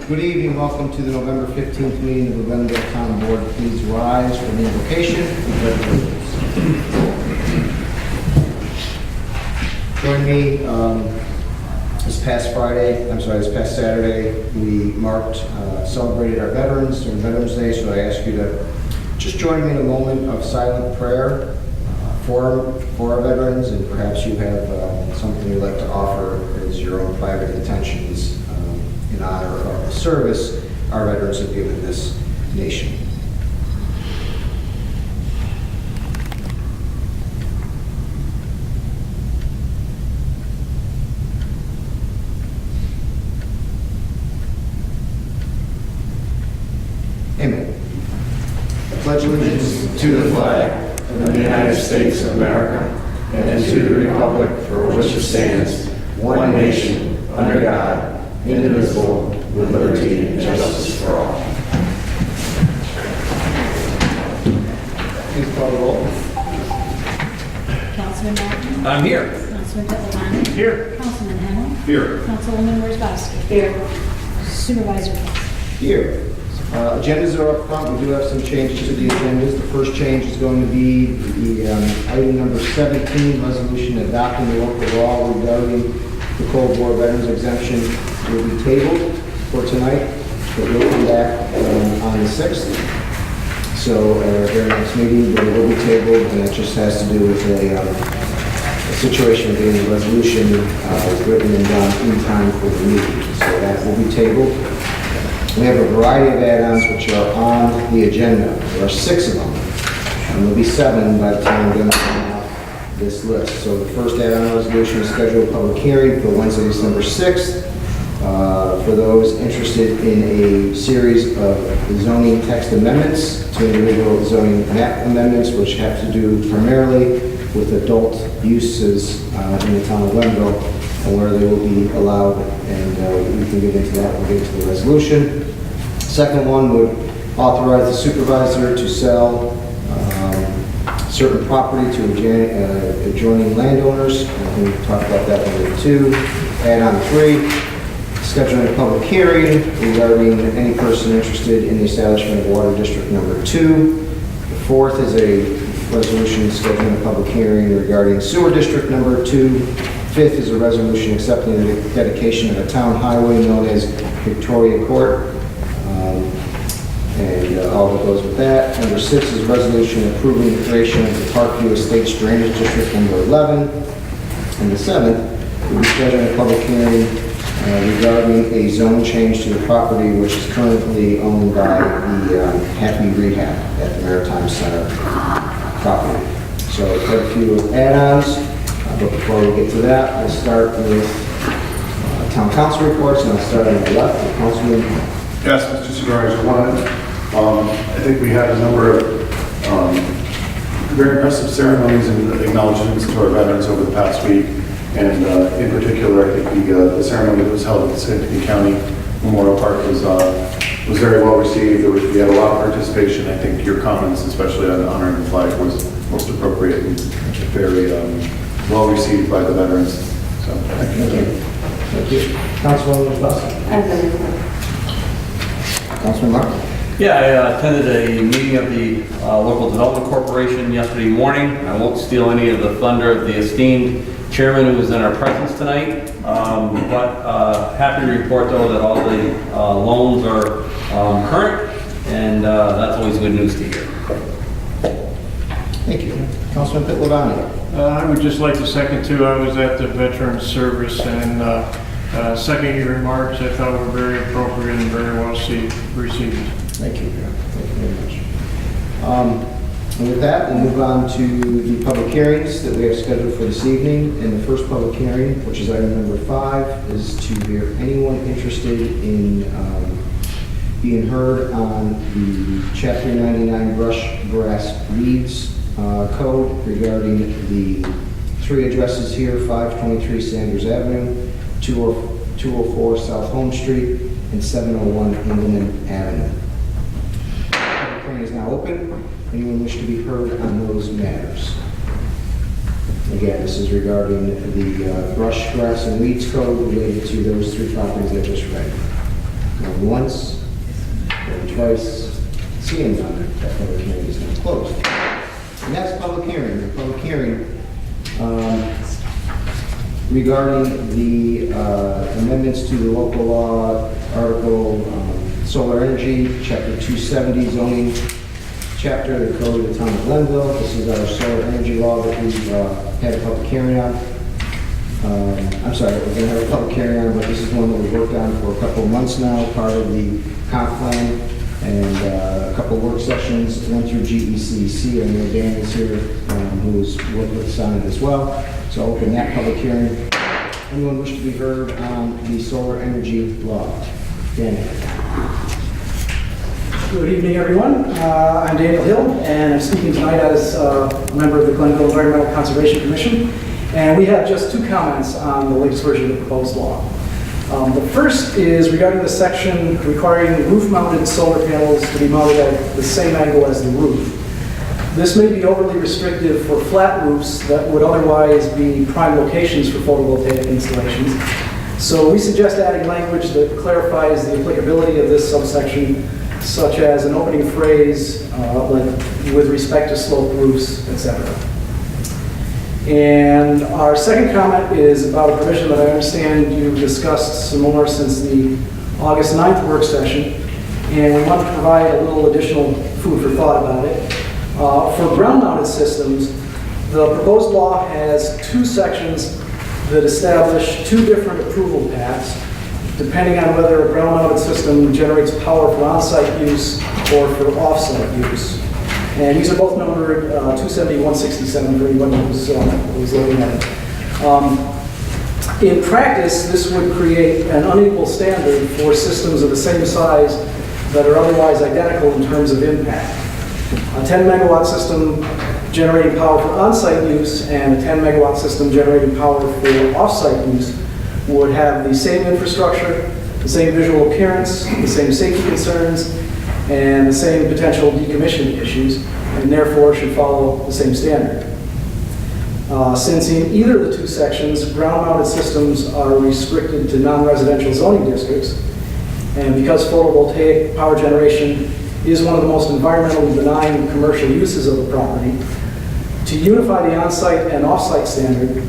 Good evening, welcome to the November 15th meeting of the Glendale Town Board. Please rise for the invocation and pledge allegiance. Join me this past Saturday, we celebrated our veterans during Veterans Day, so I ask you to just join me in a moment of silent prayer for our veterans, and perhaps you have something you'd like to offer as your own private intentions in honor of the service our veterans have given this nation. Amen. I pledge allegiance to the flag of the United States of America and to the republic for which it stands, one nation, under God, indivisible, with liberty and justice for all. Please call the roll. Councilman Martin? I'm here. Councilman Pettibone? Here. Councilman Hamel? Here. Councilwoman Wozzowski? Here. Supervisor Hess? Here. Agendas are up front. We do have some changes to the agendas. The first change is going to be the item number 17, resolution adopting the local law regarding the Cold War Veterans Exemption will be tabled for tonight, but we'll come back on the 6th. So at our very next meeting, but it will be tabled, and it just has to do with a situation of getting the resolution written and done in time for the meeting. So that will be tabled. We have a variety of add-ons which are on the agenda. There are 6 of them, and there'll be 7 by the time we're going to come out this list. So the first add-on resolution is scheduled a public hearing for Wednesday, December 6th. For those interested in a series of zoning text amendments to individual zoning map amendments, which have to do primarily with adult uses in the town of Glenville and where they will be allowed, and we can get into that when we get to the resolution. Second one would authorize the supervisor to sell certain property to adjoining landowners. We can talk about that later too. Add on 3. Scheduling a public hearing regarding any person interested in the establishment of Water District Number 2. The 4th is a resolution scheduling a public hearing regarding Sewer District Number 2. 5th is a resolution accepting the dedication of a town highway known as Victoria Court, and all that goes with that. Number 6 is a resolution approving the creation of the Parkview Estates Drainage District Number 11. And the 7th will be scheduling a public hearing regarding a zone change to the property which is currently owned by the Happy Rehab at the Maritime Center property. So quite a few add-ons, but before we get to that, we'll start with town council reports, and I'll start on the left with Councilman. Yes, Mr. Supervisor. I think we had a number of very impressive ceremonies and acknowledgements to our veterans over the past week. And in particular, I think the ceremony that was held at the Schenectady County Memorial Park was very well received. We had a lot of participation. I think your comments, especially on honoring the flag, was most appropriate and very well received by the veterans. So thank you. Thank you. Councilwoman Wozzowski. Councilman Martin. Yeah, I attended a meeting of the Local Development Corporation yesterday morning. I won't steal any of the thunder of the esteemed chairman who was in our presence tonight, but happy to report though that all the loans are current, and that's always good news to hear. Thank you. Councilman Pettibone. I would just like to second too. I was at the Veterans Service, and second your remarks I thought were very appropriate and very well received. Thank you. Thank you very much. And with that, we'll move on to the public hearings that we have scheduled for this evening. And the first public hearing, which is item number 5, is to hear anyone interested in being heard on the Chapter 99 brush, grass, weeds code regarding the 3 addresses here: 523 Sanders Avenue, 204 South Home Street, and 701 Engleman Avenue. The public hearing is now open. Anyone wish to be heard on those matters? Again, this is regarding the brush, grass, and weeds code related to those 3 properties I just read. Going once, going twice, seeing none, that public hearing is now closed. Next public hearing regarding the amendments to the local law, article solar energy, chapter 270 zoning, chapter the code of the town of Glenville. This is our solar energy law that we've had a public hearing on. I'm sorry, we're going to have a public hearing on, but this is one that we worked on for a couple of months now, part of the comp plan, and a couple of work sessions, one through GECC. I know Dan is here, who's worked with us on it as well. So I'll open that public hearing. Anyone wish to be heard on the solar energy law? Dan. Good evening, everyone. I'm Daniel Hill, and I'm speaking tonight as a member of the Glenville Environmental Conservation Commission. And we have just two comments on the latest version of the proposed law. The first is regarding the section requiring roof-mounted solar panels to be mounted at the same angle as the roof. This may be overly restrictive for flat roofs that would otherwise be prime locations for photovoltaic installations. So we suggest adding language that clarifies the applicability of this subsection, such as an opening phrase like with respect to sloped roofs, etc. And our second comment is about a provision that I understand you've discussed some more since the August 9th work session, and we want to provide a little additional food for thought about it. For ground-mounted systems, the proposed law has two sections that establish two different approval paths, depending on whether a ground-mounted system generates power for on-site use or for off-site use. And these are both numbered 270, 167 for anyone who's looking at it. In practice, this would create an unequal standard for systems of the same size that are otherwise identical in terms of impact. A 10 megawatt system generating power for on-site use and a 10 megawatt system generating power for off-site use would have the same infrastructure, the same visual appearance, the same safety concerns, and the same potential decommissioning issues, and therefore should follow the same standard. Since in either of the two sections, ground-mounted systems are restricted to non-residential zoning districts, and because photovoltaic power generation is one of the most environmentally benign commercial uses of the property, to unify the on-site and off-site standard,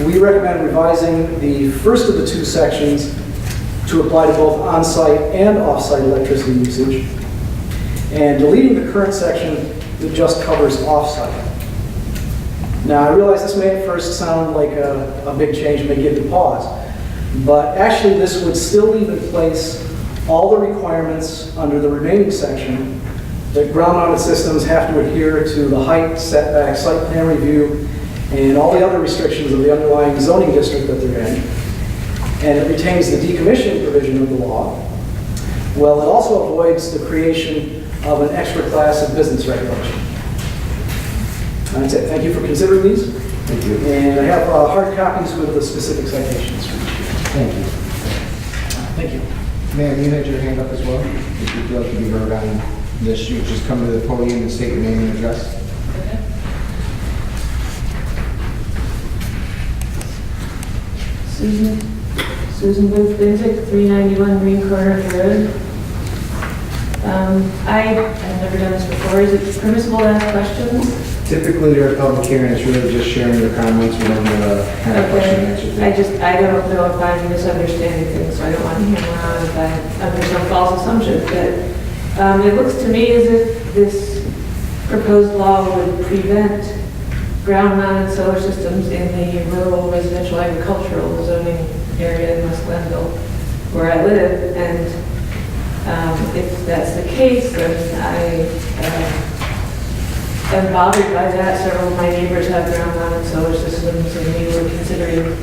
we recommend revising the first of the two sections to apply to both on-site and off-site electricity usage, and deleting the current section that just covers off-site. Now, I realize this may at first sound like a big change, may give you pause, but actually this would still leave in place all the requirements under the remaining section that ground-mounted systems have to adhere to the height, setback, site plan review, and all the other restrictions of the underlying zoning district that they're in. And it retains the decommissioning provision of the law. Well, it also avoids the creation of an extra class of business regulation. That's it. Thank you for considering these. Thank you. And I have hard copies with the specific citations. Thank you. Thank you. Ma'am, you had your hand up as well. If you feel like to be heard on this, you just come to the podium and state your name and address. Susan Booth Binzick, 391 Green Corner Road. I've never done this before. Is it permissible to ask questions? Typically, during a public hearing, it's really just sharing your comments. We don't have a question and answer thing. I don't know if I'm misunderstanding things, so I don't want to hammer on if I'm under some false assumption. But it looks to me as if this proposed law would prevent ground-mounted solar systems in the rural residential agricultural zoning area in West Glenville, where I live. And if that's the case, then I am bothered by that. Several of my neighbors have ground-mounted solar systems, and we were considering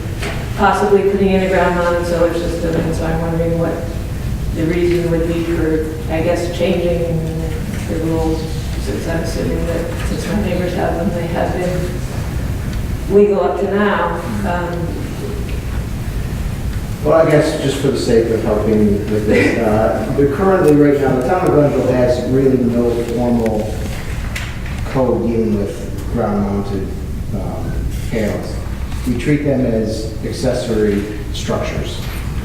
possibly putting in a ground-mounted solar system. And so I'm wondering what the reason would be for, I guess, changing the rules, since I'm assuming that since my neighbors have them, they have been legal up to now. Well, I guess just for the sake of helping with this, but currently, right now, the town of Glenville has really no formal code dealing with ground-mounted panels. We treat them as accessory structures,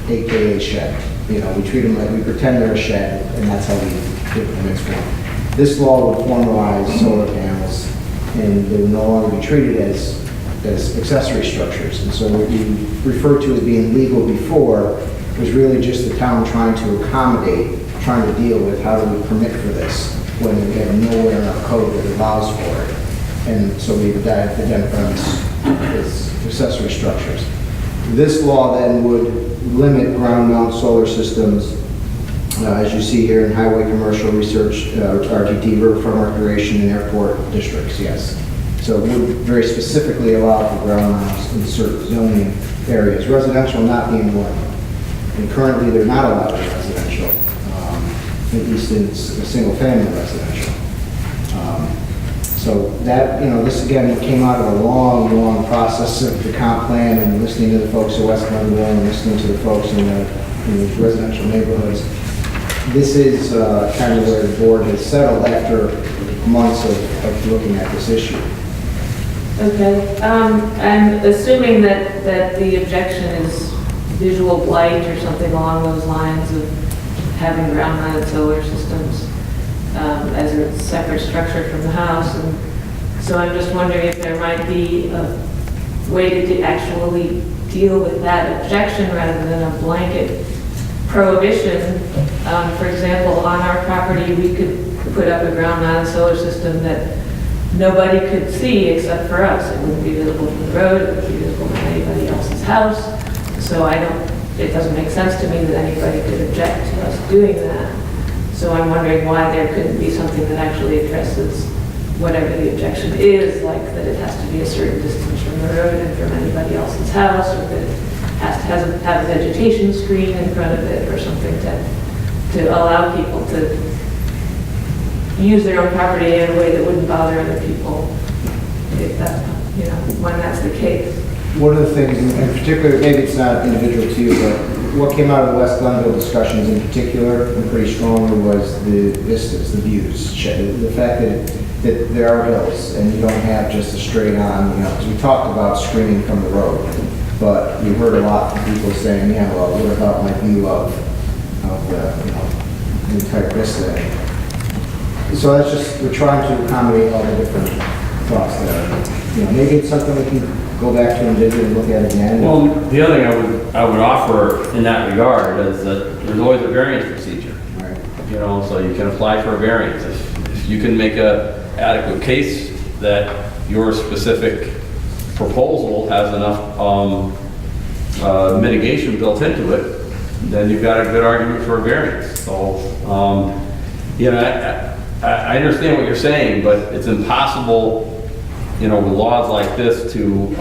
AKA shed. You know, we treat them like, we pretend they're a shed, and that's how we give them its form. This law would formalize solar panels, and they would no longer be treated as accessory structures. And so what you referred to as being legal before was really just the town trying to accommodate, trying to deal with how do we permit for this when we have nowhere in our code that allows for it. And so we identify them as accessory structures. This law then would limit ground mount solar systems, as you see here in highway, commercial, research, RTD, riverfront recreation, and airport districts, yes. So it would very specifically allow for ground mounts in certain zoning areas, residential not being one. And currently, they're not allowed in residential, at least in single-family residential. So that, you know, this again came out of a long, long process of the comp plan and listening to the folks at West Glenville and listening to the folks in the residential neighborhoods. This is kind of where the board has settled after months of looking at this issue. Okay, I'm assuming that the objection is visual blight or something along those lines of having ground-mounted solar systems as a separate structure from the house. And so I'm just wondering if there might be a way to actually deal with that objection rather than a blanket prohibition. For example, on our property, we could put up a ground-mounted solar system that nobody could see except for us. It wouldn't be visible from the road, it wouldn't be visible from anybody else's house. So it doesn't make sense to me that anybody could object to us doing that. So I'm wondering why there couldn't be something that actually addresses whatever the objection is, like that it has to be a certain distance from the road and from anybody else's house, or that it has to have a vegetation screen in front of it or something to allow people to use their own property in a way that wouldn't bother other people, if that, you know, when that's the case. One of the things, in particular, maybe it's not individual to you, but what came out of the West Glenville discussions in particular, and pretty strongly, was the vistas, the views, the fact that there are hills, and you don't have just a straight on, you know, because we talked about screening from the road, but we heard a lot from people saying, yeah, well, what about my view of the, you know, the entire vista? So that's just, we're trying to accommodate all the different thoughts there. You know, maybe it's something we can go back to and visit and look at again. Well, the other thing I would offer in that regard is that there's always a variance procedure. Right. You know, so you can apply for a variance. If you can make a adequate case that your specific proposal has enough mitigation built into it, then you've got a good argument for a variance. So, you know, I understand what you're saying, but it's impossible, you know, with laws like this to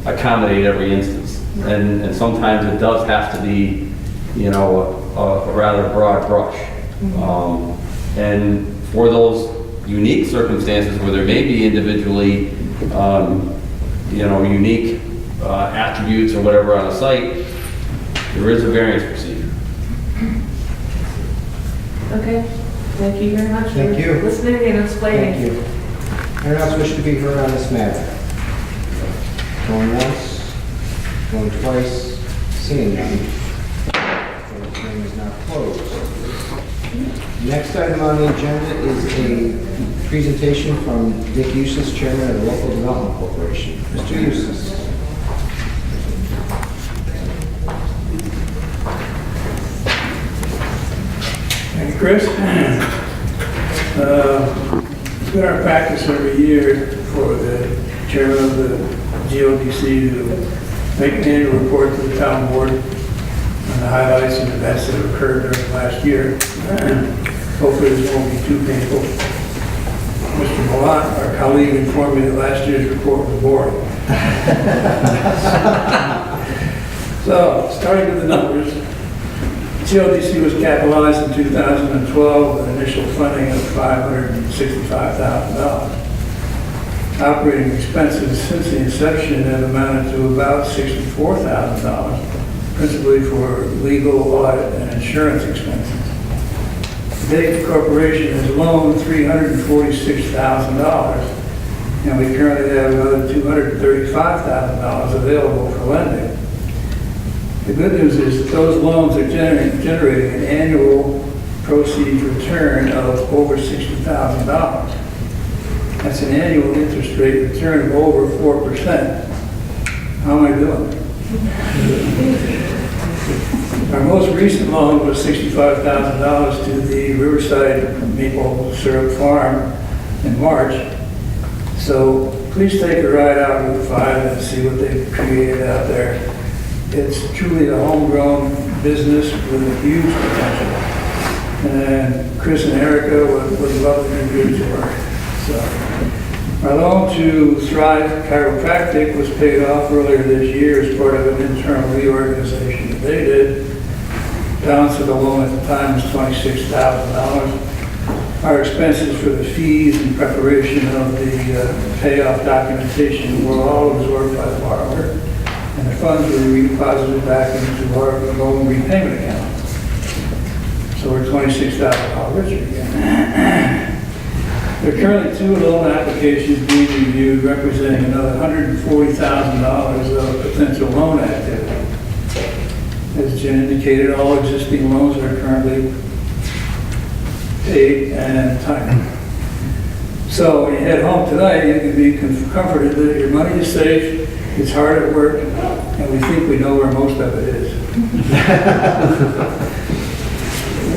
accommodate every instance. And sometimes it does have to be, you know, a rather broad brush. And for those unique circumstances where there may be individually, you know, unique attributes or whatever on a site, there is a variance procedure. Okay, thank you very much Thank for you. listening and explaining. Thank you. Anyone else wish to be heard on this matter? Going once, going twice, seeing none. The hearing is now closed. Next item on the agenda is a presentation from Dick Eustace, Chairman of the Local Development Corporation. Mr. Eustace. Thank you, Chris. It's been our practice every year for the chairman of the GODC to make an annual report to the town board on the highlights and events that have occurred during the last year. Hopefully this won't be too painful. Mr. Millat, our colleague, informed me that last year's report was boring. So, starting with the numbers. GODC was capitalized in 2012 with initial funding of $565,000. Operating expenses since the inception have amounted to about $64,000, principally for legal, audit, and insurance expenses. To date, the corporation has loaned $346,000, and we currently have another $235,000 available for lending. The good news is that those loans are generating an annual proceeds return of over $60,000. That's an annual interest rate return of over 4%. How am I doing? Our most recent loan was $65,000 to the Riverside Maple Syrup Farm in March. So please take a ride out Route 5 and see what they've created out there. It's truly a homegrown business with a huge potential. And Chris and Erica would love to contribute to work. So our loan to Thrive Chiropractic was paid off earlier this year as part of an internal reorganization that they did. Balance of the loan at the time was $26,000. Our expenses for the fees and preparation of the payoff documentation were all absorbed by the borrower, and the funds were redeposited back into our loan repayment account. So we're $26,000 richer again. There are currently 2 loan applications being reviewed representing another $140,000 of potential loan activity. As Jen indicated, all existing loans are currently paid and timely. So when you head home tonight, you can be comforted that your money is safe, it's hard at work, and we think we know where most of it is.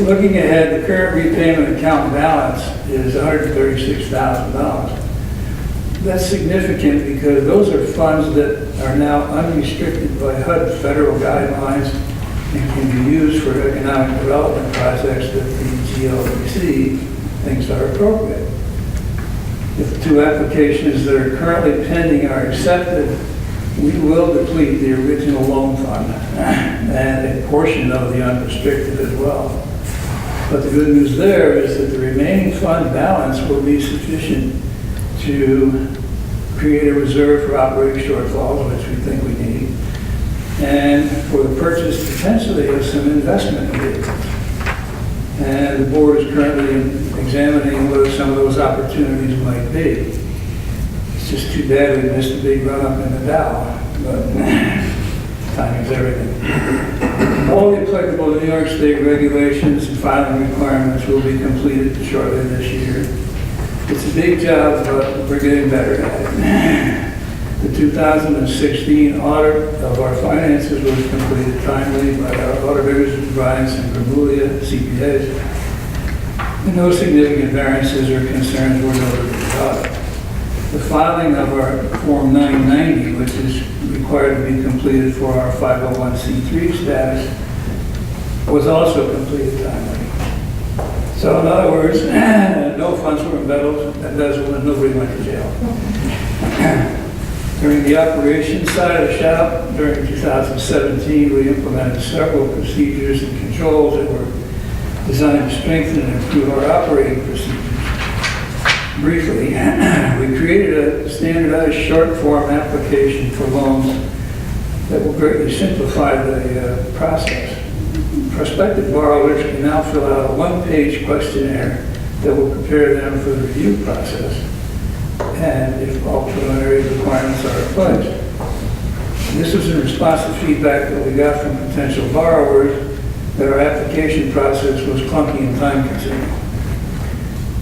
Looking ahead, the current repayment account balance is $136,000. That's significant because those are funds that are now unrestricted by HUD federal guidelines and can be used for economic development projects that the GLDC thinks are appropriate. If the 2 applications that are currently pending are accepted, we will deplete the original loan fund and a portion of the unrestricted as well. But the good news there is that the remaining fund balance will be sufficient to create a reserve for operating shortfalls, which we think we need, and for the purchase potentially of some investment vehicles. And the board is currently examining what some of those opportunities might be. It's just too bad we missed a big run up in the Dow, but timing's everything. All the applicable New York State regulations and filing requirements will be completed shortly this year. It's a big job, but we're getting better at it. The 2016 audit of our finances was completed timely by our auditors, Bryant and Bermulia, CPAs. And no significant variances or concerns were noted in the audit. The filing of our Form 990, which is required to be completed for our 501c3 status, was also completed timely. So in other words, no funds were embezzled, and nobody went to jail. During the operations side of the shop, during 2017, we implemented several procedures and controls that were designed to strengthen and improve our operating procedures. Briefly, we created a standardized short form application for loans that will greatly simplify the process. Prospective borrowers can now fill out a 1-page questionnaire that will prepare them for the review process, and if all preliminary requirements are in place. This was in response to feedback that we got from potential borrowers that our application process was clunky and time-consuming.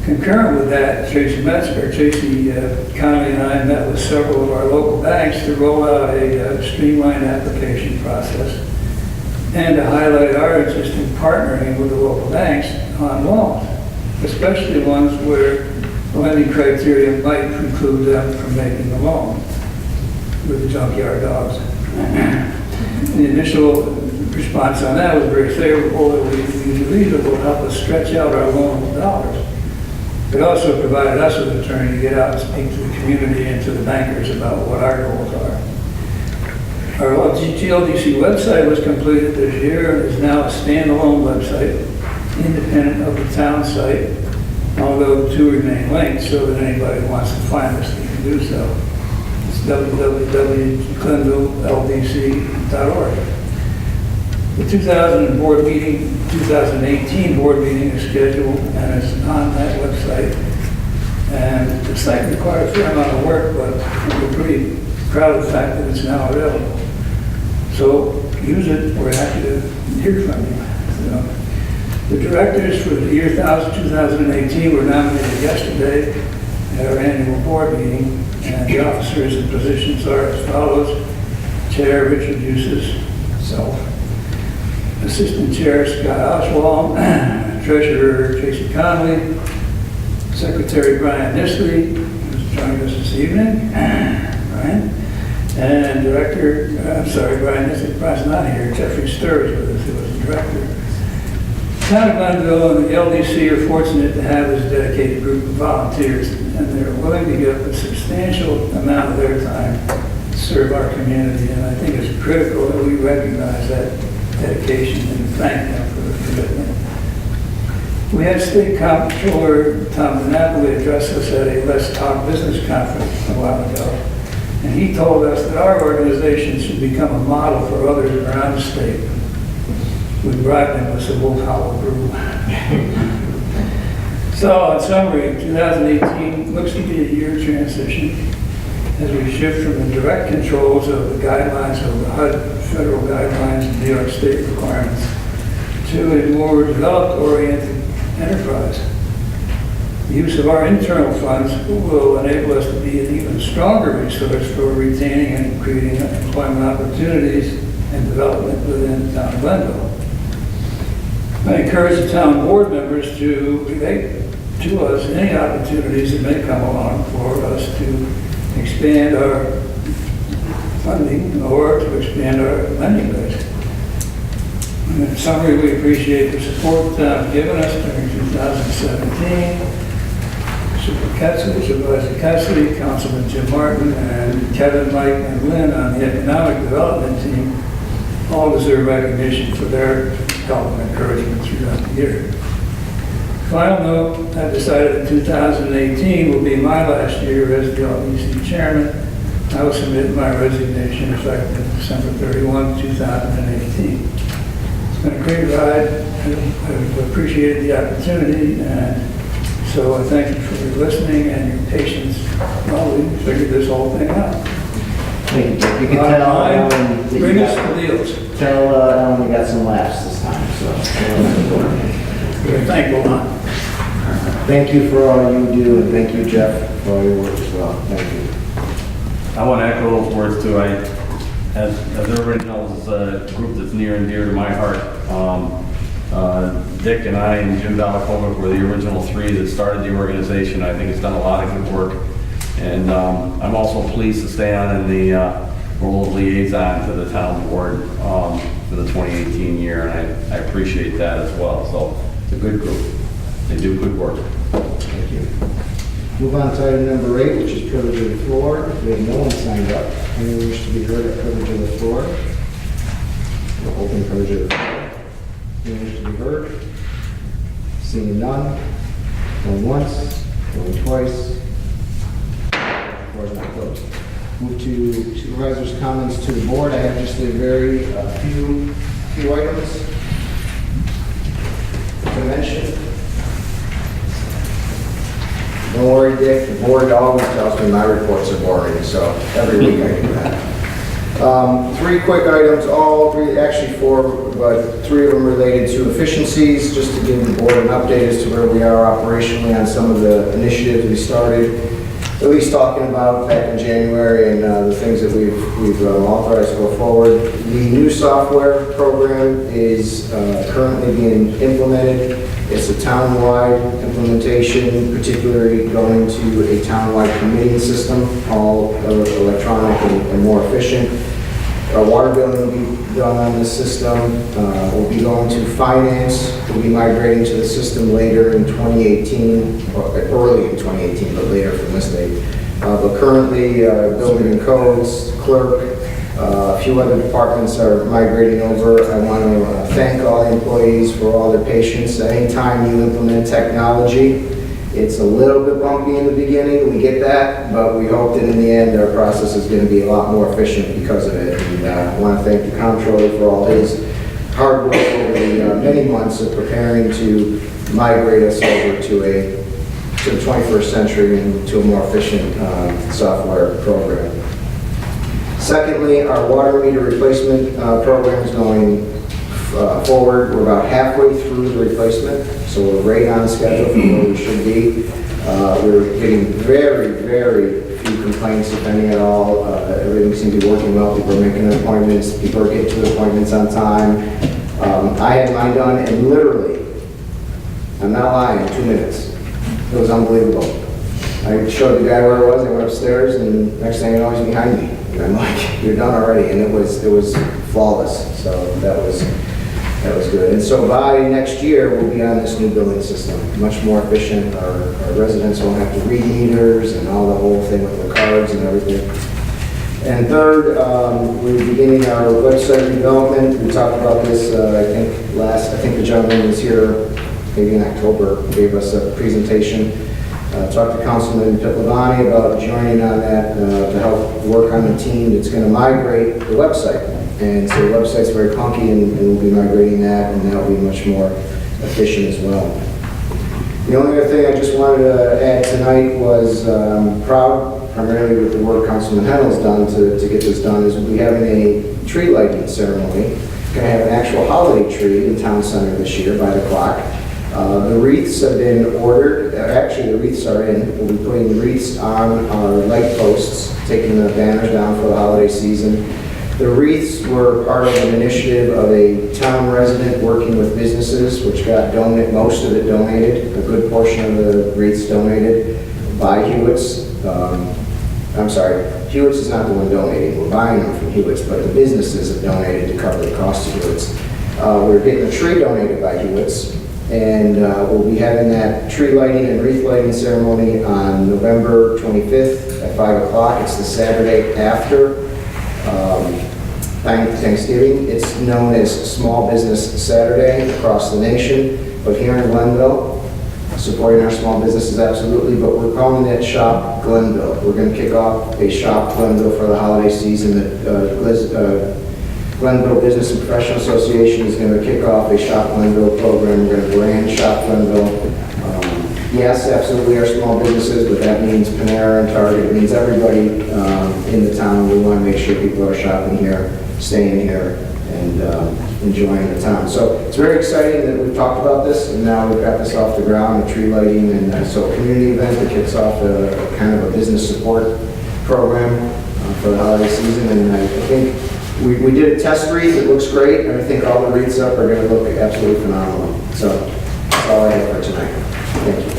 Concurrent with that, Tracy Conley and I met with several of our local banks to roll out a streamlined application process and to highlight our interest in partnering with the local banks on loans, especially ones where the lending criteria might preclude them from making the loan with the junkyard dogs. The initial response on that was very favorable, that we believe it will help us stretch out our loan dollars. It also provided us with an attorney to get out and speak to the community and to the bankers about what our goals are. Our GLDC website was completed this year and is now a standalone website, independent of the town site, although the 2 remain linked so that anybody who wants to find us can do so. It's www.glenvilleldc.org. The 2018 board meeting is scheduled and is on that website. And the site required a fair amount of work, but we're pretty proud of the fact that it's now available. So use it, we're happy to hear from you. So, the directors for the year 2018 were nominated yesterday at our annual board meeting, and the officers and positions are as follows. Chair, Richard Eustace, self. Assistant Chair, Scott Oswald. Treasurer, Tracy Conley. Secretary, Brian Nisley, who's joined us this evening. Brian. And Brian Nisley, Brian's not here. Jeffrey Sturr is with us, who was the director. Town of Glenville and the LDC are fortunate to have this dedicated group of volunteers, and they're willing to give a substantial amount of their time to serve our community, and I think it's critical that we recognize that dedication and thank them for the commitment. We had State Comptroller Tom DiNapoli address us at a Let's Talk Business Conference a while ago, and he told us that our organization should become a model for others around the state. We bribed him with some Wolf Hollow brew. So, in summary, 2018 looks to be a year of transition as we shift from the direct controls of the guidelines of the HUD federal guidelines and New York State requirements to a more developed-oriented enterprise. The use of our internal funds will enable us to be an even stronger resource for retaining and creating employment opportunities and development within the town of Glenville. I encourage the town board members to relate to us any opportunities that may come along for us to expand our funding or to expand our lending base. In summary, we appreciate the support the town has given us during 2017. Supervisor Cassidy, Councilman Jim Martin, and Kevin, Mike, and Lynn on the economic development team all deserve recognition for their help and encouragement throughout the year. Final note, I decided that 2018 will be my last year as the LDC chairman. I will submit my resignation effective December 31, 2018. It's been a great ride. I've appreciated the opportunity, and so I thank you for your listening and your patience while we figured this whole thing out. Thank you. You can tell Alan that you Bring us got- the deals. Tell Alan we got some laughs this time, so. We're thankful, huh? Thank you for all you do, and thank you, Jeff, for all your work as well. Thank you. I want to echo those words too. As originals, is a group that's near and dear to my heart. Dick and I and Jim Delacovic were the original three that started the organization. I think it's done a lot of good work. And I'm also pleased to stay on in the role of liaison to the town board for the 2018 year, and I appreciate that as well. So it's a good group. They do good work. Thank you. Move on to item number 8, which is privilege of the floor. We have no one signed up. Anyone wish to be heard at privilege of the floor? We'll open privilege of the floor. Anyone wish to be heard? Seeing none. Going once, going twice. Floor is not closed. Move to supervisor's comments to the board. I have just a very few items to mention. Don't worry, Dick, the board always tells me my reports are boring, so every week I do that. 3 quick items, actually 4, but 3 of them related to efficiencies, just to give the board an update as to where we are operationally on some of the initiatives we started, at least talking about back in January, and the things that we've authorized to go forward. The new software program is currently being implemented. It's a town-wide implementation, particularly going to a town-wide committing system, all electronic and more efficient. Our water billing will be done on this system. We'll be going to finance. We'll be migrating to the system later in 2018, or early in 2018, but later from this date. But currently, building and codes, clerk, a few other departments are migrating over. I want to thank all the employees for all their patience. Anytime you implement technology, it's a little bit bumpy in the beginning, we get that, but we hope that in the end our process is going to be a lot more efficient because of it. And I want to thank the comptroller for all his hard work over the many months of preparing to migrate us over to the 21st century and to a more efficient software program. Secondly, our water meter replacement program is going forward. We're about halfway through the replacement, so we're right on schedule for where we should be. We're getting very, very few complaints, if any at all. Everything seems to be working well. People are making appointments. People are getting to the appointments on time. I had mine done in literally, I'm not lying, 2 minutes. It was unbelievable. I showed the guy where it was, I went upstairs, and next thing you know, he's behind me. And I'm like, you're done already, and it was flawless, so that was good. And so by next year, we'll be on this new billing system, much more efficient. Our residents won't have to read meters and all the whole thing with the cards and everything. And third, we're beginning our website development. We talked about this, I think the gentleman was here maybe in October, gave us a presentation. Talked to Councilman Pitlevani about joining on that to help work on the team that's going to migrate the website. And so the website's very clunky, and we'll be migrating that, and that'll be much more efficient as well. The only other thing I just wanted to add tonight was proud, primarily with the work Councilman Hennell's done to get this done, is we'll be having a tree lighting ceremony. We're going to have an actual holiday tree in Town Center this year by the clock. The wreaths have been ordered. Actually, the wreaths are in. We'll be putting wreaths on our light posts, taking the banners down for the holiday season. The wreaths were part of an initiative of a town resident working with businesses, which got most of it donated, a good portion of the wreaths donated by Hewitt's. I'm sorry, Hewitt's is not the one donating. We're buying them from Hewitt's, but the businesses have donated to cover the cost of Hewitt's. We're getting a tree donated by Hewitt's. And we'll be having that tree lighting and wreath lighting ceremony on November 25th at 5 o'clock. It's the Saturday after Thanksgiving. It's known as Small Business Saturday across the nation, but here in Glenville, supporting our small businesses absolutely, but we're calling it Shop Glenville. We're going to kick off a Shop Glenville for the holiday season. Glenville Business and Professional Association is going to kick off a Shop Glenville program. We're going to brand Shop Glenville. Yes, absolutely our small businesses, but that means Panera and Target. It means everybody in the town. We want to make sure people are shopping here, staying here, and enjoying the town. So it's very exciting that we've talked about this, and now we've got this off the ground, the tree lighting, and so a community event that kicks off a kind of a business support program for the holiday season. And I think we did a test wreath. It looks great, and I think all the wreaths up are going to look absolutely phenomenal. So that's all I have for tonight. Thank you.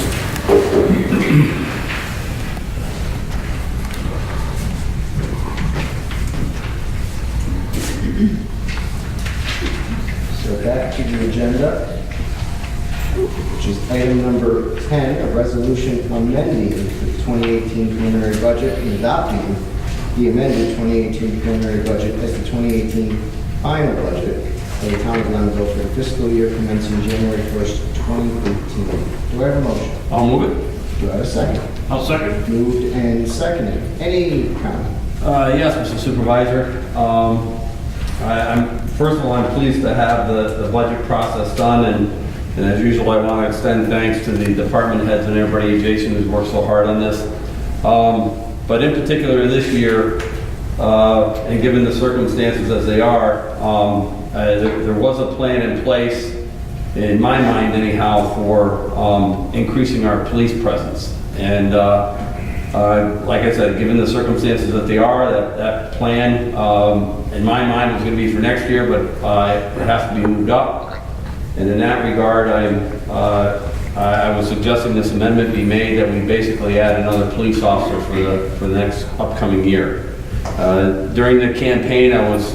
So back to the agenda, which is item number 10, a resolution amending the 2018 preliminary budget and adopting the amended 2018 preliminary budget as the 2018 final budget of the town of Glenville for the fiscal year commencing January 1st, 2018. Do I have a motion? I'll move it. Do I have a second? I'll second. Moved and seconded. Any comment? Yes, Mr. Supervisor. First of all, I'm pleased to have the budget process done, and as usual, I want to extend thanks to the department heads and everybody adjacent who's worked so hard on this. But in particular this year, and given the circumstances as they are, there was a plan in place, in my mind anyhow, for increasing our police presence. And like I said, given the circumstances that they are, that plan, in my mind, was going to be for next year, but it has to be moved up. And in that regard, I was suggesting this amendment be made that we basically add another police officer for the next upcoming year. During the campaign, I was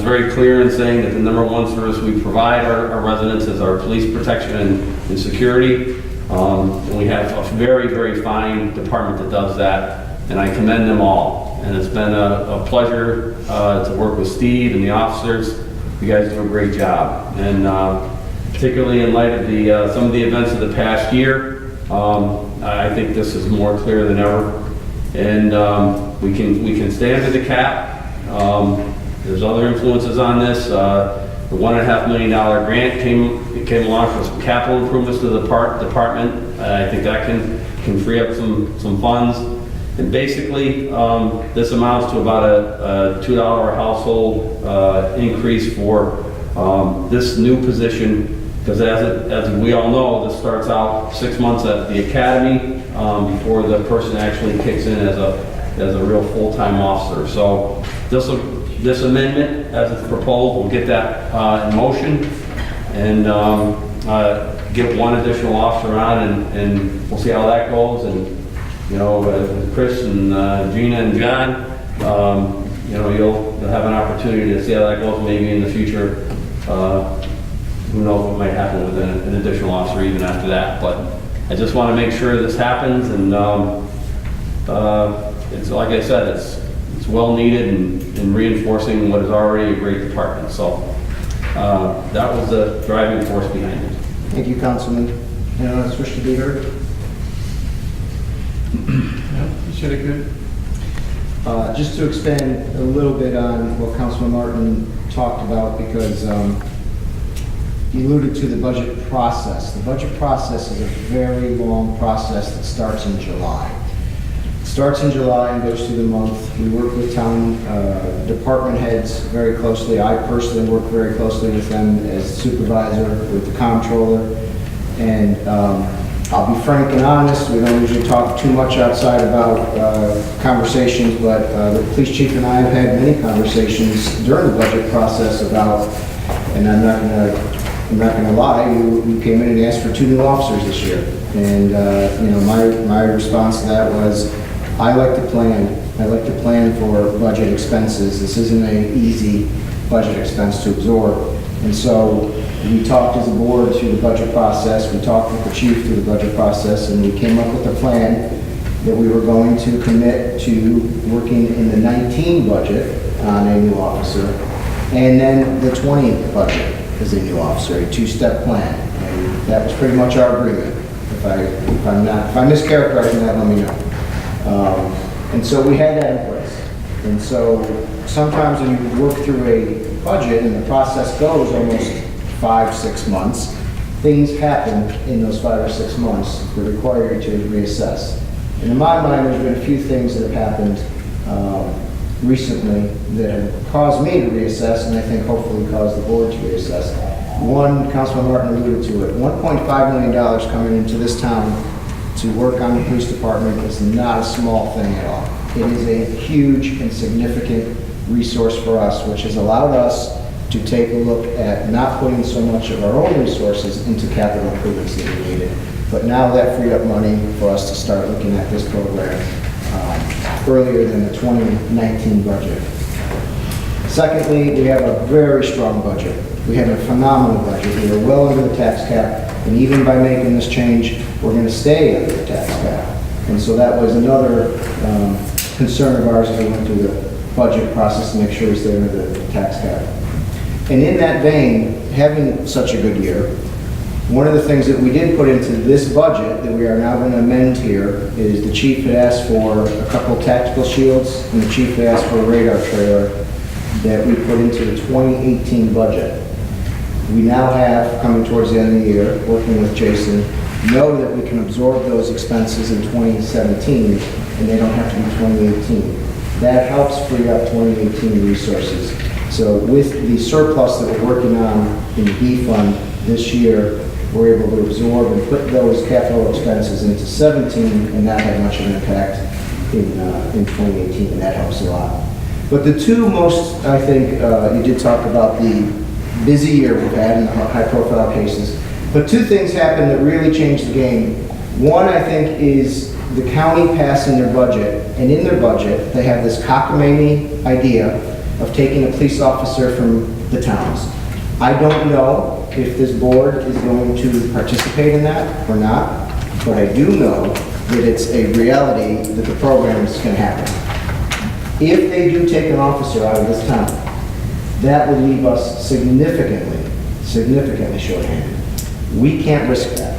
very clear in saying that the number one service we provide our residents is our police protection and security. And we have a very, very fine department that does that, and I commend them all. And it's been a pleasure to work with Steve and the officers. You guys do a great job. And particularly in light of some of the events of the past year, I think this is more clear than ever. And we can stay under the cap. There's other influences on this. The $1.5 million grant came along for some capital improvements to the department. I think that can free up some funds. And basically, this amounts to about a $2 a household increase for this new position, because as we all know, this starts out 6 months at the academy before the person actually kicks in as a real full-time officer. So this amendment, as it's proposed, will get that in motion and get one additional officer on, and we'll see how that goes. And you know, Chris and Gina and John, you know, you'll have an opportunity to see how that goes. Maybe in the future, who knows what might happen with an additional officer even after that. But I just want to make sure this happens, and it's like I said, it's well needed and reinforcing what is already a great department. So that was the driving force behind it. Thank you, Councilman. Anyone else wish to be heard? Yeah, you said it good. Just to expand a little bit on what Councilman Martin talked about, because he alluded to the budget process. The budget process is a very long process that starts in July. It starts in July and goes through the month. We work with town department heads very closely. I personally work very closely with them as supervisor, with the comptroller. And I'll be frank and honest, we don't usually talk too much outside about conversations, but the police chief and I have had many conversations during the budget process about, and I'm not gonna lie, we came in and asked for 2 new officers this year. And you know, my response to that was, I like to plan. I like to plan for budget expenses. This isn't an easy budget expense to absorb. And so we talked as a board through the budget process, we talked with the chief through the budget process, and we came up with a plan that we were going to commit to working in the 19 budget on a new officer, and then the 20 budget as a new officer, a 2-step plan. And that was pretty much our agreement. If I'm mischaracterizing that, let me know. And so we had that in place. And so sometimes when you work through a budget and the process goes almost 5-6 months, things happen in those 5 or 6 months that require you to reassess. And in my mind, there's been a few things that have happened recently that have caused me to reassess, and I think hopefully caused the board to reassess. One, Councilman Martin alluded to it, $1.5 million coming into this town to work on the police department is not a small thing at all. It is a huge and significant resource for us, which has allowed us to take a look at not putting so much of our own resources into capital improvements that we needed, but now that freed up money for us to start looking at this program earlier than the 2019 budget. Secondly, we have a very strong budget. We have a phenomenal budget. We are well under the tax cap, and even by making this change, we're going to stay under the tax cap. And so that was another concern of ours as we went through the budget process to make sure we stay under the tax cap. And in that vein, having such a good year, one of the things that we did put into this budget that we are now going to amend here is the chief had asked for a couple tactical shields, and the chief had asked for a radar trailer that we put into the 2018 budget. We now have, coming towards the end of the year, working with Jason, know that we can absorb those expenses in 2017, and they don't have to be 2018. That helps free up 2018 resources. So with the surplus that we're working on in the B fund this year, we're able to absorb and put those capital expenses into 17 and not have much of an impact in 2018, and that helps a lot. But the two most, I think, you did talk about the busy year we've had in the high-profile cases, but 2 things happened that really changed the game. One, I think, is the county passing their budget, and in their budget, they have this cockamamie idea of taking a police officer from the towns. I don't know if this board is going to participate in that or not, but I do know that it's a reality that the program is going to happen. If they do take an officer out of this town, that would leave us significantly short-handed. We can't risk that.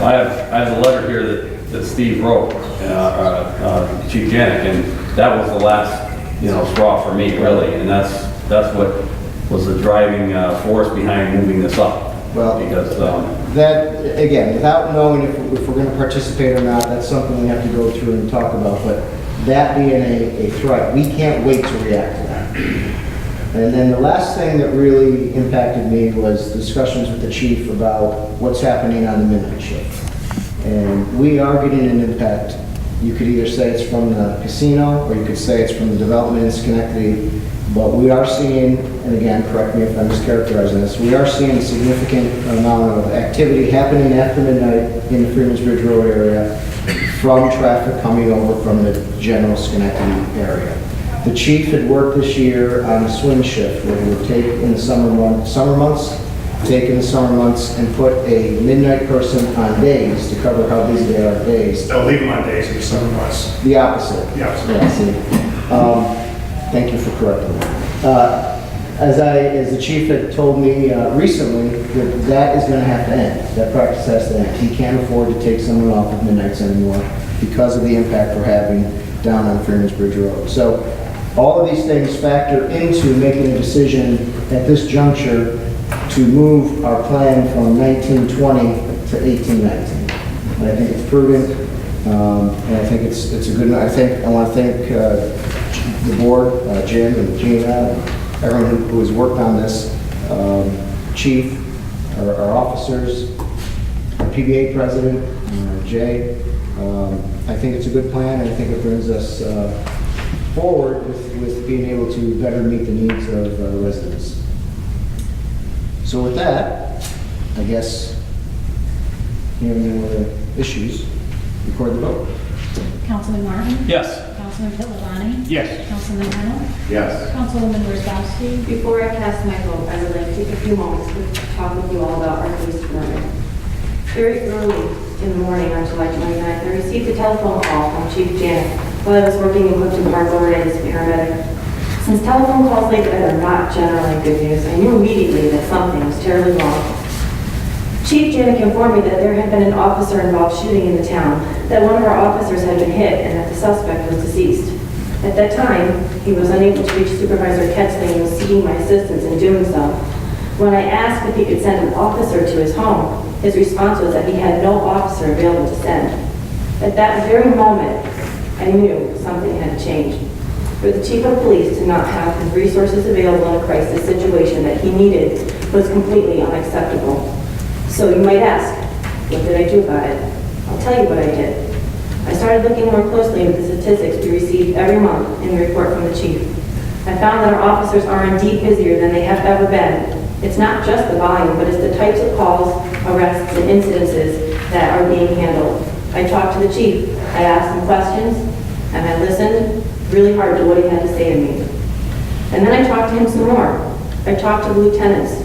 I have a letter here that Steve wrote, Chief Janik, and that was the last, straw for me, really, and that's what was the driving force behind moving this up. Well, because that, again, without knowing if we're going to participate or not, that's something we have to go through and talk about, but that being a threat, we can't wait to react to that. And then the last thing that really impacted me was discussions with the chief about what's happening on the midnight shift. And we are getting an impact. You could either say it's from the casino, or you could say it's from the development in Schenectady, but we are seeing, and again, correct me if I'm mischaracterizing this, we are seeing a significant amount of activity happening after midnight in the Freeman's Bridge Road area from traffic coming over from the general Schenectady area. The chief had worked this year on a swing shift where he would take in the summer months and put a midnight person on days to cover how busy they are days. They'll leave them on days in the summer months. The opposite. Yeah. Yeah, see. Thank you for correcting that. As the chief had told me recently, that is going to have to end. That practice has to end. He can't afford to take someone off of midnights anymore because of the impact we're having down on Freeman's Bridge Road. So all of these things factor into making a decision at this juncture to move our plan from 1920 to 1819. And I think it's prudent, and I think it's a good, I want to thank the board, Jim and Gina, and everyone who has worked on this, chief, our officers, our PBA president, Jay. I think it's a good plan, and I think it brings us forward with being able to better meet the needs of residents. So with that, I guess, hearing no other issues, record the vote. Councilman Martin? Yes. Councilman Pittavani? Yes. Councilman Hennel? Yes. Councilwoman Wozzowski? Before I cast my vote, I would like to take a few moments to talk with you all about our police department. Very early in the morning on July 29th, I received a telephone call from Chief Janet while I was working in Clifton Park already as a paramedic. Since telephone calls like that are not generally good news, I knew immediately that something was terribly wrong. Chief Janik informed me that there had been an officer-involved shooting in the town, that one of our officers had been hit, and that the suspect was deceased. At that time, he was unable to reach Supervisor Ketzling and was seeking my assistance in doing so. When I asked if he could send an officer to his home, his response was that he had no officer available to send. At that very moment, I knew something had changed. For the chief of police to not have his resources available in a crisis situation that he needed was completely unacceptable. So you might ask, what did I do about it? I'll tell you what I did. I started looking more closely into the statistics we receive every month in the report from the chief. I found that our officers are indeed busier than they have ever been. It's not just the volume, but it's the types of calls, arrests, and incidences that are being handled. I talked to the chief, I asked him questions, and I listened really hard to what he had to say to me. And then I talked to him some more. I talked to the lieutenants.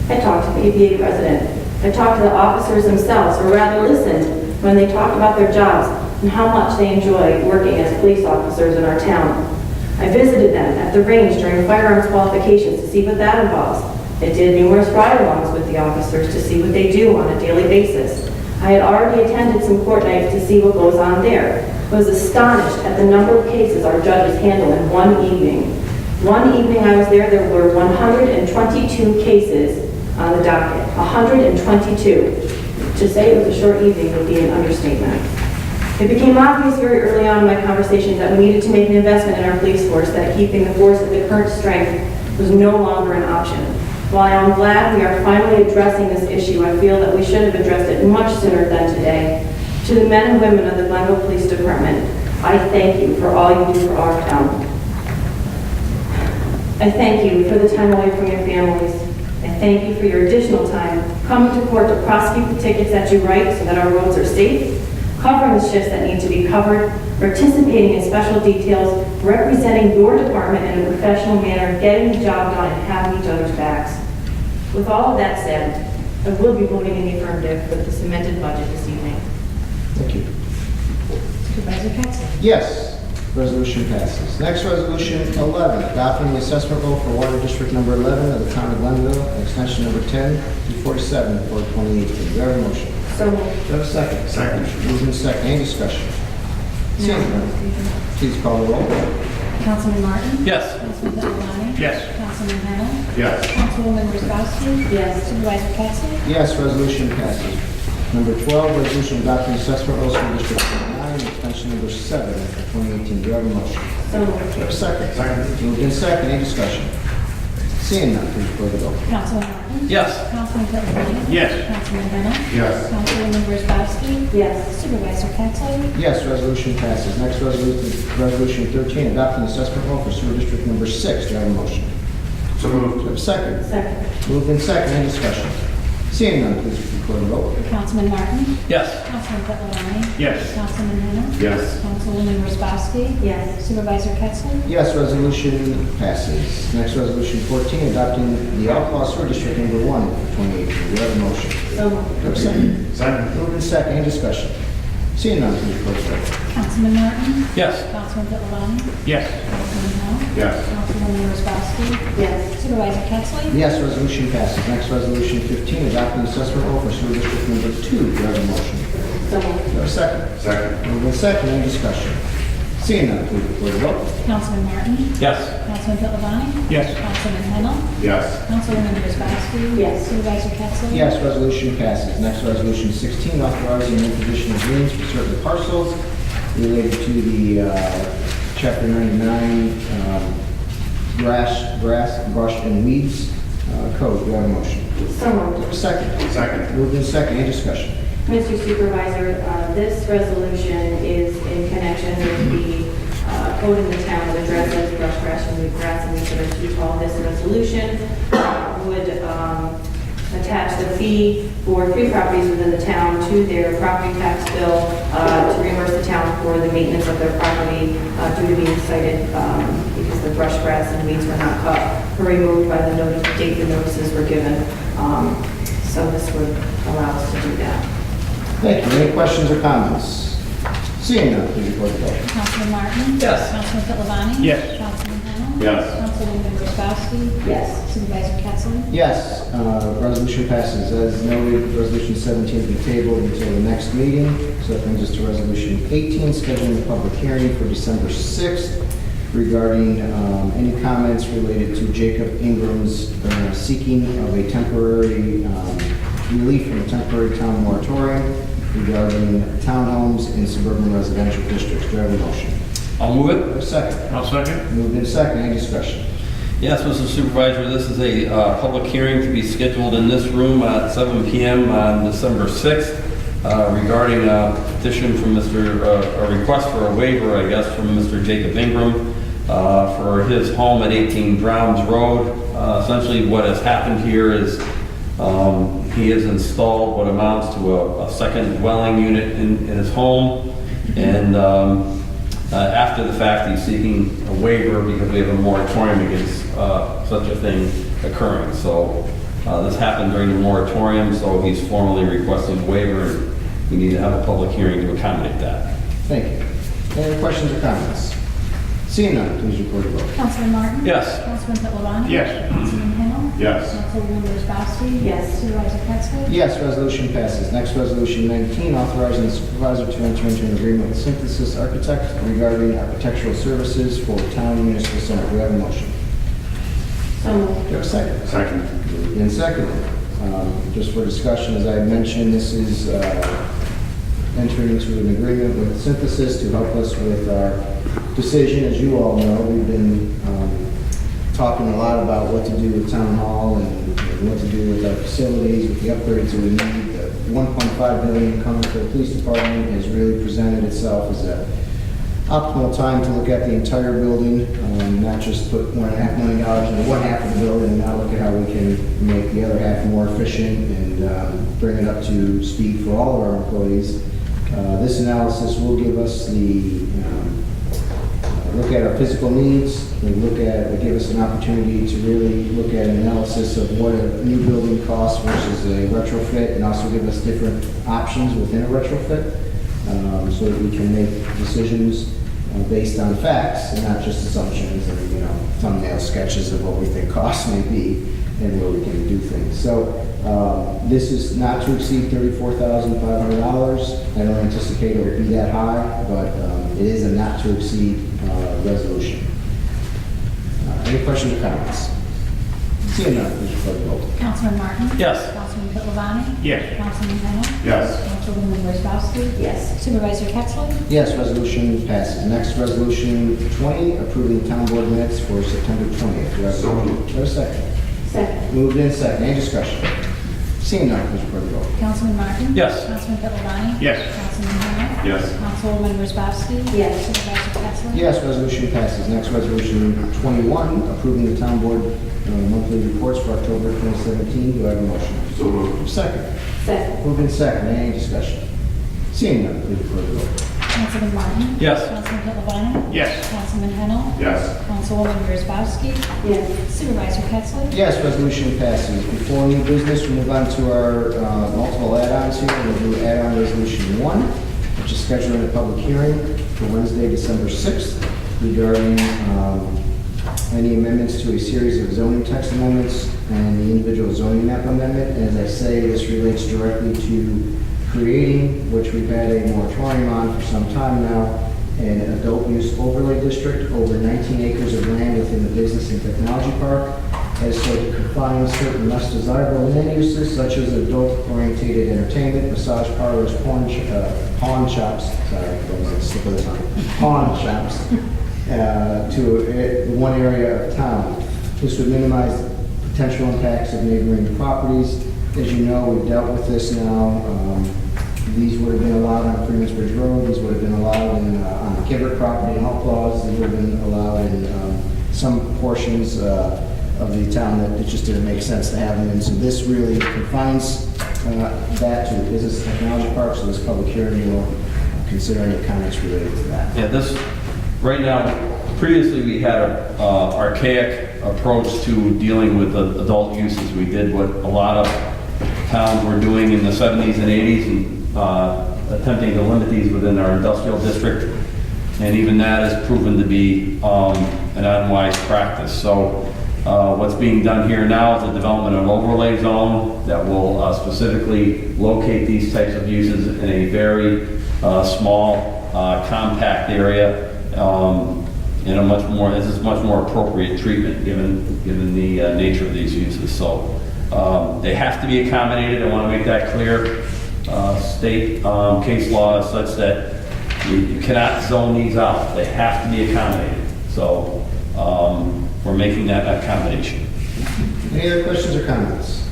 I talked to the PBA president. I talked to the officers themselves, or rather listened when they talked about their jobs and how much they enjoy working as police officers in our town. I visited them at the range during firearms qualifications to see what that involves. I did numerous ride-alongs with the officers to see what they do on a daily basis. I had already attended some court nights to see what goes on there. I was astonished at the number of cases our judges handle in one evening. One evening I was there were 122 cases on the docket. 122. To say it was a short evening would be an understatement. It became obvious very early on in my conversations that we needed to make an investment in our police force, that keeping the force at the current strength was no longer an option. While I am glad we are finally addressing this issue, I feel that we should have addressed it much sooner than today. To the men and women of the Glenville Police Department, I thank you for all you do for our town. I thank you for the time away from your families. I thank you for your additional time coming to court to prosecute the tickets that you write so that our roads are safe, covering the shifts that need to be covered, participating in special details, representing your department in a professional manner, getting the job done, and having each other's backs. With all of that said, I will be voting in the affirmative for the cemented budget this evening. Thank you. Supervisor Ketzler? Yes, resolution passes. Next, resolution 11, adopting the assessment roll for water district number 11 of the town of Glenville, extension number 10 to 47 for 2018. Do I have a motion? So moved. Do I have a second? Second. Moved in second. Any discussion? Seeing none, please call the roll. Councilman Martin? Yes. Councilman Pittavani? Yes. Councilman Hennel? Yes. Councilwoman Wozzowski? Yes. Supervisor Ketzler? Yes, resolution passes. Number 12, resolution adopting assessment rolls for District 9, extension Resolution number 7 of 2018. Do I have a motion? So moved. Do I have a second? Second. Moved in second, any discussion? Seeing none, please record the vote. Councilman Martin? Yes. Councilman Fittlumani? Yes. Councilman Henno? Yes. Councilwoman Wozzachowski? Yes. Supervisor Pettsley? Yes, resolution passes. Next resolution 13, adopting assessment roll for sewer district number 6. Do I have a motion? So Do I moved. have a second? Second. Moved in second, any discussion? Seeing none, please record the vote. Councilman Martin? Yes. Councilman Fittlumani? Yes. Councilman Henno? Yes. Councilwoman Wozzachowski? Yes. Supervisor Pettsley? Yes, resolution passes. Next resolution 14, adopting the outlaw sewer district number 1 for 2018. Do I have a motion? So moved. Do I have a second? Second. Moved in second, any discussion? Seeing none, please record the vote. Councilman Martin? Yes. Councilman Fittlumani? Yes. Councilman Henno? Yes. Councilwoman Wozzachowski? Yes. Supervisor Pettsley? Yes, resolution passes. Next resolution 15, adopting assessment roll for sewer district number 2. Do I have a motion? So moved. Do I have a second? Second. Moved in second, any discussion? Seeing none, please record the vote. Councilman Martin? Yes. Councilman Fittlumani? Yes. Councilman Henno? Yes. Councilwoman Wozzachowski? Yes. Supervisor Pettsley? Yes, resolution passes. Next resolution 16, authorizing the imposition of liens for certain parcels related to the Chapter 99 grass, brush, and weeds code. Do I have a motion? So moved. A second. Second. Moved in second, any discussion? Mr. Supervisor, this resolution is in connection with the code in the town that addresses brush grass and wheatgrass and consider 212. This resolution would attach the fee for 3 properties within the town to their property tax bill to reimburse the town for the maintenance of their property due to being cited because the brush grass and weeds were not cut or removed by the date the notices were given. So this would allow us to do that. Thank you. Any questions or comments? Seeing none, please report the vote. Councilman Martin? Yes. Councilman Fittlumani? Yes. Councilman Henno? Yes. Councilwoman Wozzachowski? Yes. Supervisor Pettsley? Yes, resolution passes. As noted, resolution 17 will be tabled until the next meeting. So that brings us to resolution 18, scheduling a public hearing for December 6th regarding any comments related to Jacob Ingram's seeking of a temporary relief from a temporary town moratorium regarding townhomes in suburban residential districts. Do I have a motion? I'll move Do I it. have a second? I'll second. Moved in second, any discussion? Yes, Mr. Supervisor, this is a public hearing to be scheduled in this room at 7 p.m. on December 6th regarding a petition from a request for a waiver, I guess, from Mr. Jacob Ingram for his home at 18 Drowns Road. Essentially, what has happened here is he has installed what amounts to a second dwelling unit in his home, and after the fact, he's seeking a waiver because we have a moratorium against such a thing occurring. So this happened during the moratorium, so he's formally requesting a waiver, and we need to have a public hearing to accommodate that. Thank you. Any questions or comments? Seeing none, please record the vote. Councilman Martin? Yes. Councilman Fittlumani? Yes. Councilman Henno? Yes. Councilwoman Wozzachowski? Yes. Supervisor Pettsley? Yes, resolution passes. Next, resolution 19, authorizing the supervisor to enter into an agreement with Synthesis Architect regarding architectural services for town municipal center. Do we have a motion? So moved. Do we have a second? Second. Moved and seconded. Just for discussion, as I mentioned, this is entering into an agreement with Synthesis to help us with our decision. As you all know, we've been talking a lot about what to do with Town Hall and what to do with our facilities, with the upgrades that we need. The $1.5 million coming for the police department has really presented itself as an optimal time to look at the entire building, not just put $1.5 million into one half of the building, and now look at how we can make the other half more efficient and bring it up to speed for all of our employees. This analysis will give us the look at our physical needs. We give us an opportunity to really look at an analysis of what a new building costs versus a retrofit, and also give us different options within a retrofit, so that we can make decisions based on facts and not just assumptions and thumbnail sketches of what we think costs may be and where we can do things. So this is not to exceed $34,500. I don't anticipate it will be that high, but it is a not to exceed resolution. Any questions or comments? Seeing none, please record the vote. Councilman Martin? Yes. Councilman Pittavani? Yes. Councilman Henno? Yes. Councilwoman Wozzachowski? Yes. Supervisor Pettsley? Yes, resolution passes. Next, resolution 20, approving the town board minutes for September 20th. Do I have a So motion? moved. Do I have a second? Second. Moved in second. Any discussion? Seeing none, please record the vote. Councilman Martin? Yes. Councilman Pittavani? Yes. Councilman Henno? Yes. Councilwoman Wozzachowski? Yes. Supervisor Pettsley? Yes, resolution passes. Next, resolution 21, approving the town board monthly reports for October 2017. Do I have a motion? So moved. Second. Second. Moved in second. Any discussion? Seeing none, please record the vote. Councilman Martin? Yes. Councilman Pittavani? Yes. Councilman Henno? Yes. Councilwoman Wozzachowski? Yes. Supervisor Pettsley? Yes, resolution passes. Before new business, we move on to our multiple add-ons here. We'll do add-on resolution 1, which is scheduling a public hearing for Wednesday, December 6th regarding any amendments to a series of zoning text amendments and the individual zoning map amendment. As I say, this relates directly to creating, which we've had a moratorium on for some time now, an adult use overlay district over 19 acres of land within the business and technology park, as so to confine certain less desirable land uses such as adult-oriented entertainment, massage parlors, pawn shops, sorry, that was a slip of the tongue, pawn shops, to one area of town. This would minimize potential impacts of neighboring properties. As you know, we've dealt with this now. These would have been allowed on Freeman's Bridge Road. These would have been allowed on the Gibbert property in Outlaws. These would have been allowed in some portions of the town that it just didn't make sense to have them in. So this really confines that to the business technology park. So this public hearing will consider any comments related to that. Yeah, this, right now, previously we had an archaic approach to dealing with the adult uses. We did what a lot of towns were doing in the 70s and 80s and attempting to limit these within our industrial district. And even that has proven to be an unwise practice. So what's being done here now is the development of an overlay zone that will specifically locate these types of uses in a very small, compact area. In a much more, this is much more appropriate treatment given the nature of these uses. So they have to be accommodated. I want to make that clear. State case law is such that you cannot zone these out. They have to be accommodated. So we're making that accommodation. Any other questions or comments?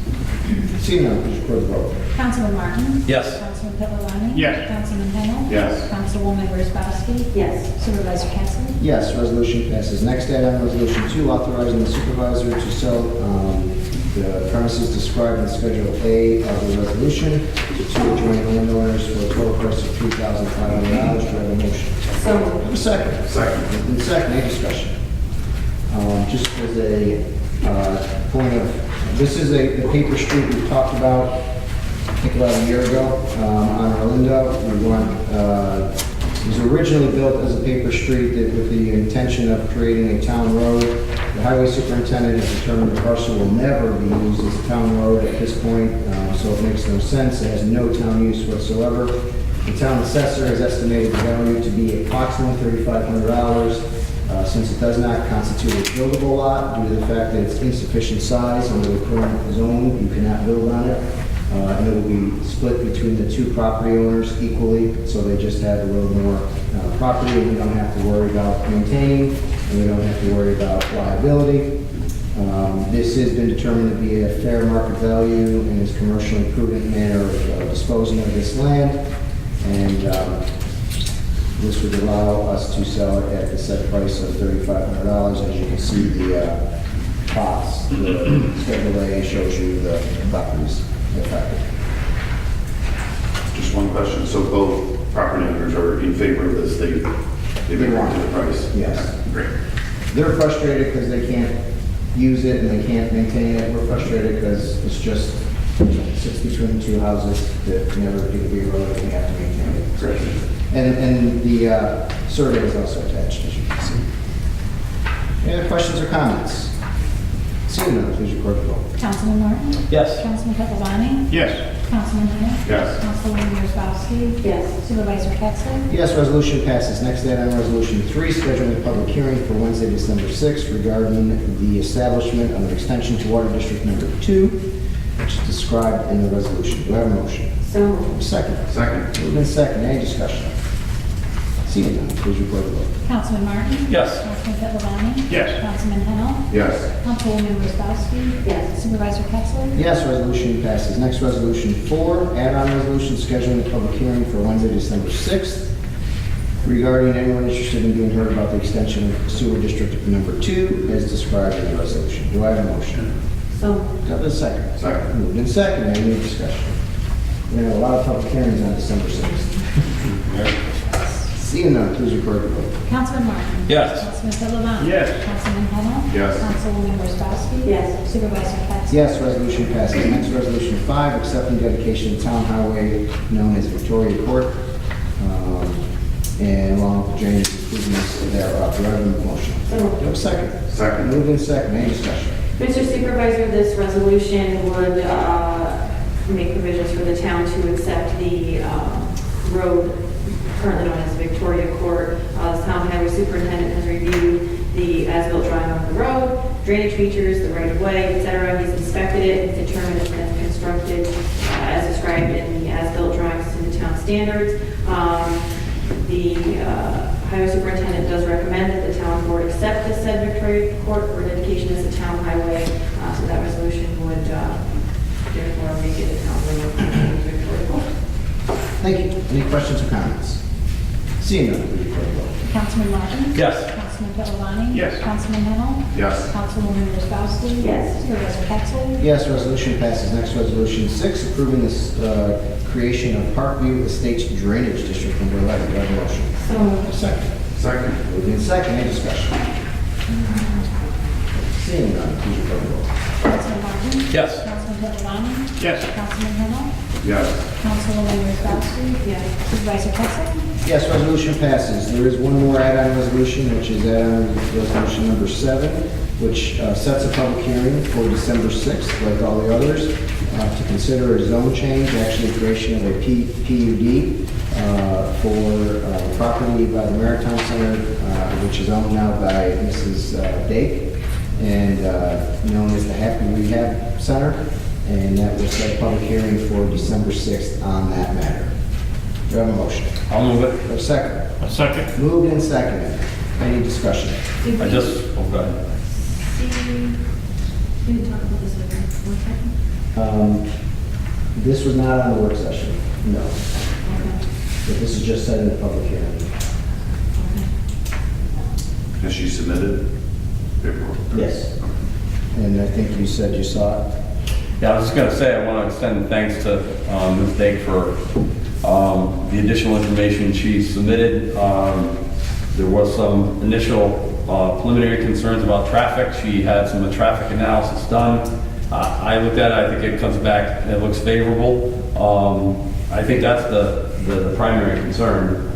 Seeing none, please record the vote. Councilman Martin? Yes. Councilman Pittavani? Yes. Councilman Henno? Yes. Councilwoman Wozzachowski? Yes. Supervisor Pettsley? Yes, resolution passes. Next add-on, resolution 2, authorizing the supervisor to sell the premises described in Schedule A of the resolution to adjoining landowners for a total price of $3,500. Do I have a motion? So Do I have a second? Second. Moved in second, any discussion? Just as a point of, this is the paper street we talked about, I think about a year ago, on Orlando. It was originally built as a paper street with the intention of creating a town road. The highway superintendent has determined the parcel will never be used as a town road at this point, so it makes no sense. It has no town use whatsoever. The town assessor has estimated the value to be approximately $3,500. Since it does not constitute a buildable lot due to the fact that it's insufficient size under the current zone, you cannot build on it. And it will be split between the two property owners equally, so they just have a little more property, and we don't have to worry about maintaining, and we don't have to worry about liability. This has been determined to be a fair market value and is commercially prudent manner of disposing of this land, and this would allow us to sell it at the set price of $3,500. As you can see, the plots, the Schedule A shows you the properties affected. Just one question. So both property owners are in favor of this? They've agreed want to the it. price? Yes. Okay, great. They're frustrated because they can't use it and they can't maintain it. We're frustrated because it's just sits between two houses that never get to be a road and we have to maintain it. Great. And the survey is also attached, as you can see. Any other questions or comments? Seeing none, please record the vote. Councilman Martin? Yes. Councilman Pepperoni? Yes. Councilman Henry? Yes. Councilwoman Wozzachowski? Yes. Supervisor Pettsley? Yes, resolution passes. Next item, resolution 3, scheduling a public hearing for Wednesday, December 6th regarding the establishment of an extension to Water District Number 2, which is described in the resolution. Do I have a motion? So moved. Second. Second. Moved in second. Any discussion? Seeing none, please record the vote. Councilman Martin? Yes. Councilman Pepperoni? Yes. Councilman Henel? Yes. Councilwoman Wozzachowski? Yes. Supervisor Pettsley? Yes, resolution passes. Next, resolution 4, add-on resolution scheduling a public hearing for Wednesday, December 6th regarding anyone interested in being heard about the extension of sewer district number 2 as described in the resolution. Do I have a motion? So Do I have a second? Second. Moved in second. Any discussion? We're going to have a lot of public hearings on December 6th. Seeing none, please record the vote. Councilman Martin? Yes. Councilman Pepperoni? Yes. Councilman Henel? Yes. Councilwoman Wozzachowski? Yes. Supervisor Pettsley? Yes, resolution passes. Next, resolution 5, accepting dedication of town highway known as Victoria Court, and along with the drainage improvements thereof. Do I have a motion? So Do I moved. have a second? Second. Moved in second. Any discussion? Mr. Supervisor, this resolution would make provisions for the town to accept the road currently known as Victoria Court. The town highway superintendent has reviewed the as-built drawing of the road, drainage features, the right-of-way, et cetera. He's inspected it and determined it's been constructed as described in the as-built drawings to the town standards. The highway superintendent does recommend that the town board accept the said Victoria Court for dedication as a town highway, so that resolution would therefore make it a town road Victoria Court. Thank you. Any questions or comments? Seeing none, please record the vote. Councilman Martin? Yes. Councilman Pepperoni? Yes. Councilman Henel? Yes. Councilwoman Wozzachowski? Yes. Supervisor Pettsley? Yes, resolution passes. Next, resolution 6, approving this creation of Parkview Estates Drainage District number 11. Do I have a motion? So moved. Second. Second. Moved in second. Any discussion? Seeing none, please record the vote. Councilman Martin? Yes. Councilman Pepperoni? Yes. Councilman Henel? Yes. Councilwoman Wozzachowski? Yes. Supervisor Pettsley? Yes, resolution passes. There is one more add-on resolution, which is add-on resolution number 7, which sets a public hearing for December 6th, like all the others, to consider a zone change, actually creation of a PUD for property by the Maritime Center, which is owned now by Mrs. Dake, and known as the Happy Rehab Center, and that will set a public hearing for December 6th on that matter. Do I have a motion? I'll move it. Do I have a second? A second. Moved and seconded. Any discussion? Did I we just, oh, go ahead. see, we didn't talk about this over 1 second? This was not on the work session, no. Okay. But this is just setting the public hearing. Has she submitted paperwork? Yes. And I think you said you saw it. Yeah, I was just going to say, I want to extend thanks to Ms. Dake for the additional information she submitted. There was some initial preliminary concerns about traffic. She had some traffic analysis done. I looked at it, I think it comes back, it looks favorable. I think that's the primary concern.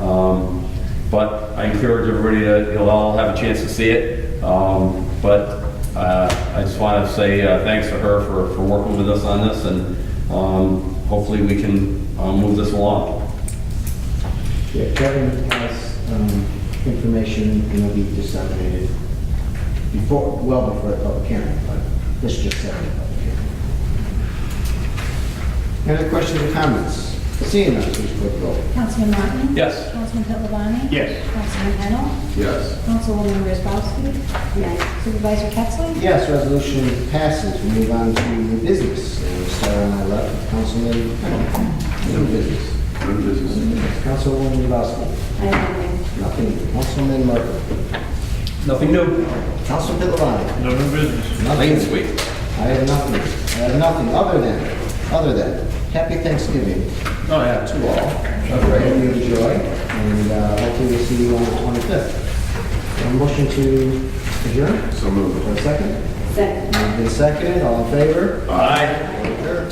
But I encourage everybody to, you'll all have a chance to see it. But I just want to say thanks to her for working with us on this, and hopefully we can move this along. Yeah, Kevin has information, and will be disseminated well before the public hearing, but this just setting the public hearing. Any other questions or comments? Seeing none, please put the roll. Councilman Martin? Yes. Councilman Pepperoni? Yes. Councilman Henel? Yes. Councilwoman Wozzachowski? Yes. Supervisor Pettsley? Yes, resolution passes. We move on to new business. And we'll start on my left with Councilman Henel. New business. Good business. Councilwoman Wozzachowski. I have nothing. Nothing. Councilman Martin. Nothing new. Councilman Pillavani. No new business. Plain Nothing. and sweet. I have nothing. I have nothing other than happy Thanksgiving Oh, yeah. to all. Hope you enjoy, and hopefully we'll see you on the 25th. A motion to adjourn? So moved. For a second? Second. Moved and seconded. All in favor? Aye. Adjourned.